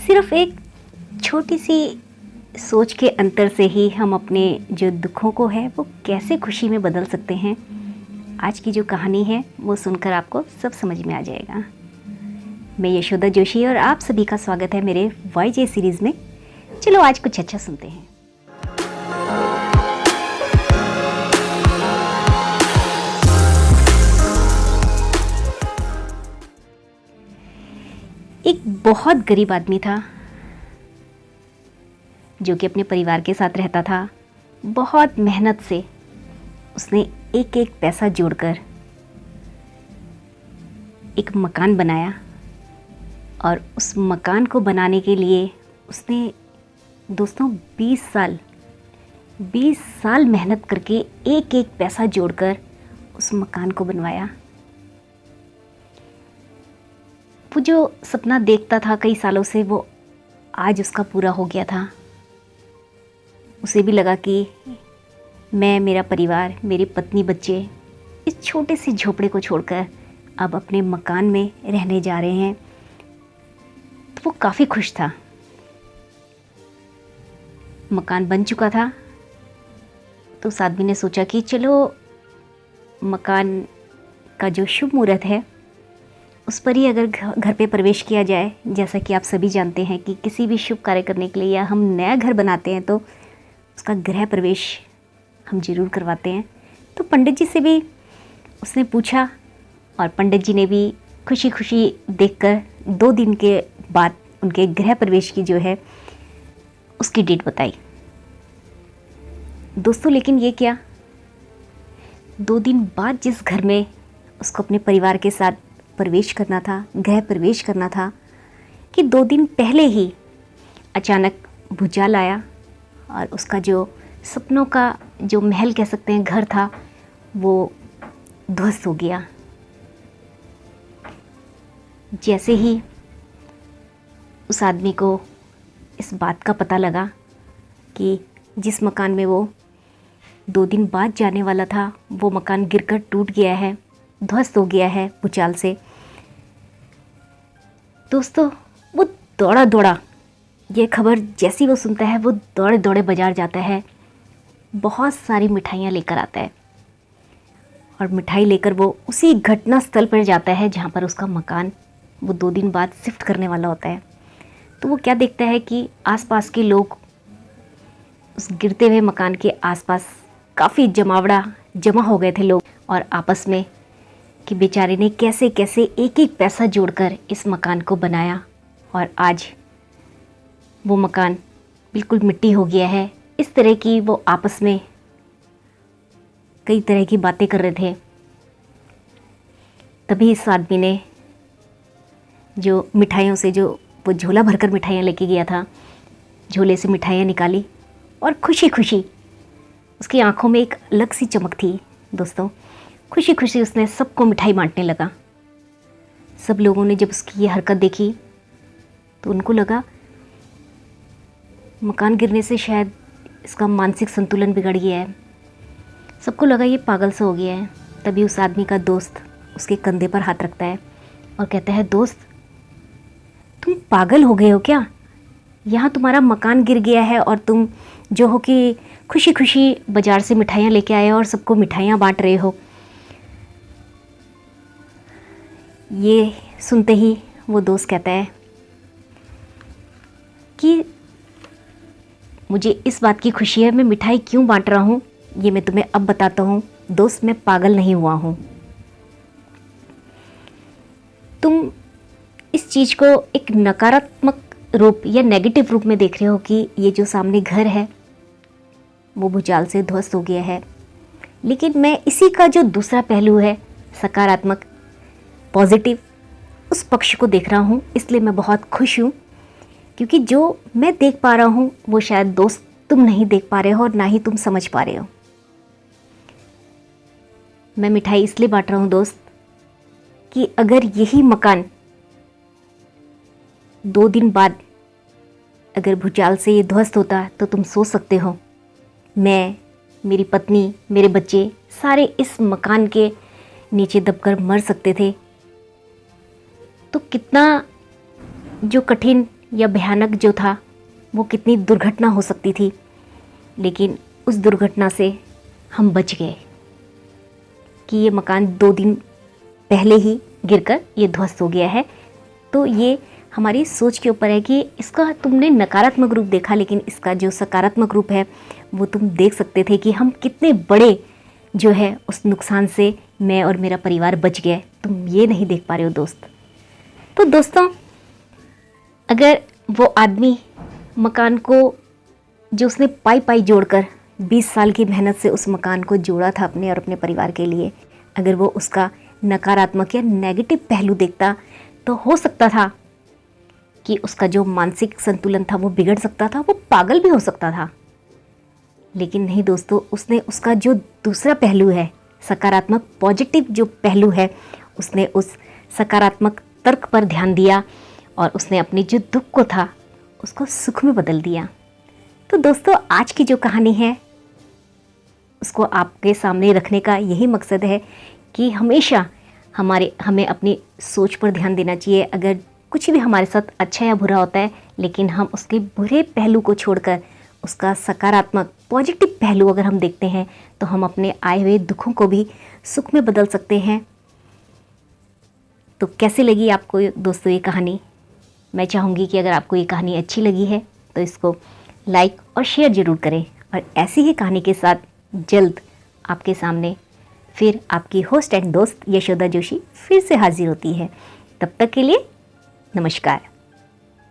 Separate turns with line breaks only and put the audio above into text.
सिर्फ एक छोटी सी सोच के अंतर से ही हम अपने जो दुखों को है वो कैसे खुशी में बदल सकते हैं। आज की जो कहानी है वो सुनकर आपको सब समझ में आ जाएगा। मैं यशोदा जोशी और आप सभी का स्वागत है मेरे वाईजे सीरीज़ में। चलो आज कुछ अच्छा सुनते हैं। एक बहुत गरीब आदमी था जो कि अपने परिवार के साथ रहता था। बहुत मेहनत से उसने एक एक पैसा जोड़कर एक मकान बनाया और उस मकान को बनाने के लिए उसने दोस्तों 20 साल मेहनत करके एक एक पैसा जोड़कर उस मकान को बनवाया। वो जो सपना देखता था कई सालों से वो आज उसका पूरा हो गया था। उसे भी लगा कि मैं, मेरा परिवार, मेरी पत्नी, बच्चे इस छोटे से झोपड़े को छोड़कर अब अपने मकान में रहने जा रहे हैं। तो वो काफ़ी खुश था। मकान बन चुका था तो उस आदमी ने सोचा कि चलो मकान का जो शुभ मुहूर्त है उस पर ही अगर घर पे प्रवेश किया जाए। जैसा कि आप सभी जानते हैं कि किसी भी शुभ कार्य करने के लिए या हम नया घर बनाते हैं तो उसका गृह प्रवेश हम ज़रूर करवाते हैं। तो पंडित जी से भी उसने पूछा और पंडित जी ने भी खुशी खुशी देखकर 2 दिन के बाद उनके गृह प्रवेश की जो है उसकी डेट बताई। दोस्तों लेकिन ये क्या, 2 दिन बाद जिस घर में उसको अपने परिवार के साथ प्रवेश करना था, गृह प्रवेश करना था, कि 2 दिन पहले ही अचानक भूचाल आया और उसका जो सपनों का जो महल कह सकते हैं घर था वो ध्वस्त हो गया। जैसे ही उस आदमी को इस बात का पता लगा कि जिस मकान में वो 2 दिन बाद जाने वाला था वो मकान गिरकर टूट गया है, ध्वस्त हो गया है भूचाल से, दोस्तों वो दौड़ा ये खबर जैसी वो सुनता है वो दौड़े बाज़ार जाता है। बहुत सारी मिठाइयाँ लेकर आता है और मिठाई लेकर वो उसी घटना स्थल पर जाता है जहाँ पर उसका मकान वो 2 दिन बाद शिफ्ट करने वाला होता है। तो वो क्या देखता है कि आसपास के लोग उस गिरते हुए मकान के आसपास काफ़ी जमा हो गए थे लोग, और आपस में कि बेचारे ने कैसे कैसे एक एक पैसा जोड़कर इस मकान को बनाया और आज वो मकान बिल्कुल मिट्टी हो गया है। इस तरह की वो आपस में कई तरह की बातें कर रहे थे। तभी इस आदमी ने जो मिठाइयों से जो वो झोला भरकर मिठाइयाँ लेके गया था, झोले से मिठाइयाँ निकाली और खुशी खुशी उसकी आंखों में एक अलग सी चमक थी। दोस्तों खुशी खुशी उसने सबको मिठाई बांटने लगा। सब लोगों ने जब उसकी ये हरकत देखी तो उनको लगा मकान गिरने से शायद इसका मानसिक संतुलन बिगड़ गया है। सबको लगा ये पागल सा हो गया है। तभी उस आदमी का दोस्त उसके कंधे पर हाथ रखता है और कहता है, दोस्त तुम पागल हो गए हो क्या? यहाँ तुम्हारा मकान गिर गया है और तुम जो हो कि खुशी खुशी बाज़ार से मिठाइयाँ लेके आए हो और सबको मिठाइयाँ बांट रहे हो। ये सुनते ही वो दोस्त कहता है कि मुझे इस बात की खुशी है, मैं मिठाई क्यों बांट रहा हूँ ये मैं तुम्हें अब बताता हूँ। दोस्त मैं पागल नहीं हुआ हूँ। तुम इस चीज़ को एक नकारात्मक रूप या नेगेटिव रूप में देख रहे हो कि ये जो सामने घर है वो भूचाल से ध्वस्त हो गया है, लेकिन मैं इसी का जो दूसरा पहलू है सकारात्मक, पॉजिटिव, उस पक्ष को देख रहा हूँ। इसलिए मैं बहुत खुश हूँ क्योंकि जो मैं देख पा रहा हूँ वो शायद दोस्त तुम नहीं देख पा रहे हो और ना ही तुम समझ पा रहे हो। मैं मिठाई इसलिए बांट रहा हूँ दोस्त कि अगर यही मकान 2 दिन बाद अगर भूचाल से ये ध्वस्त होता तो तुम सोच सकते हो मैं, मेरी पत्नी, मेरे बच्चे सारे इस मकान के नीचे दबकर मर सकते थे। तो कितना जो कठिन या भयानक जो था वो कितनी दुर्घटना हो सकती थी, लेकिन उस दुर्घटना से हम बच गए कि ये मकान 2 दिन पहले ही गिरकर ये ध्वस्त हो गया है। तो ये हमारी सोच के ऊपर है कि इसका तुमने नकारात्मक रूप देखा, लेकिन इसका जो सकारात्मक रूप है वो तुम देख सकते थे कि हम कितने बड़े जो है उस नुकसान से मैं और मेरा परिवार बच गए। तुम ये नहीं देख पा रहे हो दोस्त। तो दोस्तों, अगर वो आदमी मकान को जो उसने पाई पाई जोड़कर 20 साल की मेहनत से उस मकान को जोड़ा था अपने और अपने परिवार के लिए, अगर वो उसका नकारात्मक या नेगेटिव पहलू देखता तो हो सकता था कि उसका जो मानसिक संतुलन था वो बिगड़ सकता था, वो पागल भी हो सकता था। लेकिन नहीं दोस्तों, उसने उसका जो दूसरा पहलू है, सकारात्मक पॉजिटिव जो पहलू है, उसने उस सकारात्मक तर्क पर ध्यान दिया और उसने अपने जो दुख को था उसको सुख में बदल दिया। तो दोस्तों, आज की जो कहानी है उसको आपके सामने रखने का यही मकसद है कि हमेशा हमें अपनी सोच पर ध्यान देना चाहिए। अगर कुछ भी हमारे साथ अच्छा या बुरा होता है, लेकिन हम उसके बुरे पहलू को छोड़कर उसका सकारात्मक पॉजिटिव पहलू अगर हम देखते हैं तो हम अपने आए हुए दुखों को भी सुख में बदल सकते हैं। तो कैसी लगी आपको दोस्तों ये कहानी? मैं चाहूँगी कि अगर आपको ये कहानी अच्छी लगी है तो इसको लाइक और शेयर ज़रूर करें, और ऐसी ही कहानी के साथ जल्द आपके सामने फिर आपकी होस्ट एंड दोस्त यशोदा जोशी फिर से हाजिर होती है। तब तक के लिए नमस्कार।